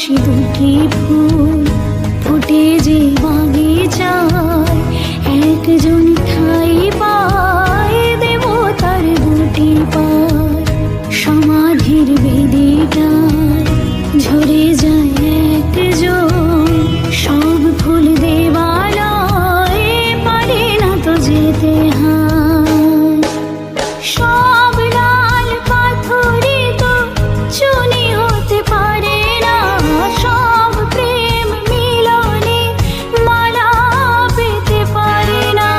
ভালোবাসি দুটি ফুল ফুটে যে বাগিচায়, একজন ঠাই পায় দেবতার দুটি পায়। সমাধির বেদিটায় ঝরে যায় একজন, সব ফুল দেবালয় পারে না তো যেতে হায়। সব লাল পাথরে তো চুনি হতে পারে না, সব প্রেম মিলনে মালা পেতে পারে না।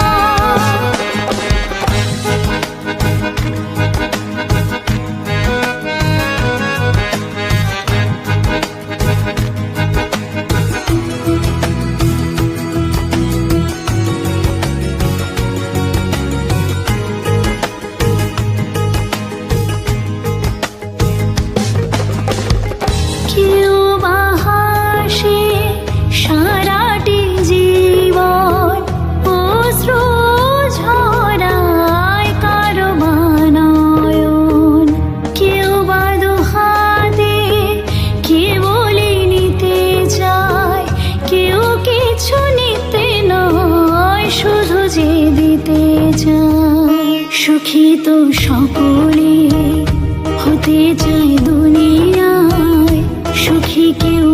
কেউ বা হাসে সারাটি জীবন, অশ্রু ঝরায় কারো বা নয়ন। কেউ বা দুহাতে কেবলই নিতে চায়, কেউ কিছু নিতে নয় শুধু যে দিতে চায়। সুখী তো সকলে হতে চায় দুনিয়ায়, সুখী কেউ